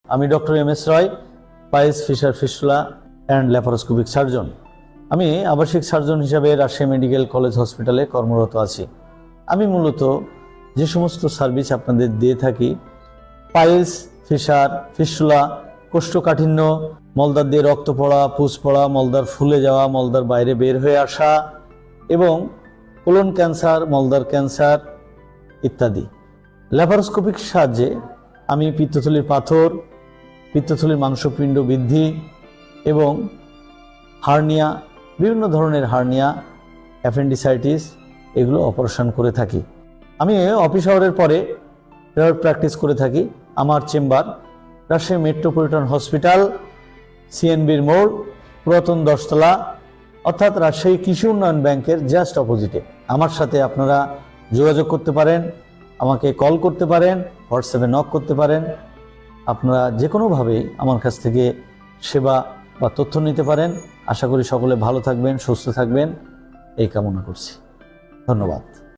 আমি doctor M S Roy, piles fissure fistula and laparoscopic surgeon. আমি আবাসিক সার্জন হিসাবে রাজশাহী মেডিকেল কলেজ হসপিটালে কর্মরত আছি। আমি মূলত যে সমস্ত সার্ভিস আপনাদের দিয়ে থাকি, পাইলস ফিশার ফিস্টুলা, কোষ্ঠকাঠিন্য, মলদ্বার দিয়ে রক্ত পড়া, পুজ পড়া, মলদ্বার ফুলে যাওয়া, মলদ্বার বাইরে বের হয়ে আসা এবং কোলন ক্যান্সার, মলদ্বার ক্যান্সার ইত্যাদি। ল্যাপারোস্কোপিক সাহায্যে আমি পিত্তথলির পাথর, পিত্তথলির মাংসপিণ্ড বৃদ্ধি এবং হার্নিয়া, বিভিন্ন ধরনের হার্নিয়া, অ্যাপেন্ডিসাইটিস এগুলো অপারেশন করে থাকি। আমি অফিস আওয়ারের পরে প্রাইভেট প্র্যাকটিস করে থাকি। আমার চেম্বার রাজশাহী মেট্রোপলিটন হসপিটাল, সিএনবির মোড়, পুরাতন 10তলা, অর্থাৎ রাজশাহী কৃষি উন্নয়ন ব্যাংকের জাস্ট অপোজিটে। আমার সাথে আপনারা যোগাযোগ করতে পারেন, আমাকে কল করতে পারেন, হোয়াটসঅ্যাপে নক করতে পারেন। আপনারা যে কোনোভাবেই আমার কাছ থেকে সেবা বা তথ্য নিতে পারেন। আশা করি সকলে ভালো থাকবেন, সুস্থ থাকবেন, এই কামনা করছি। ধন্যবাদ।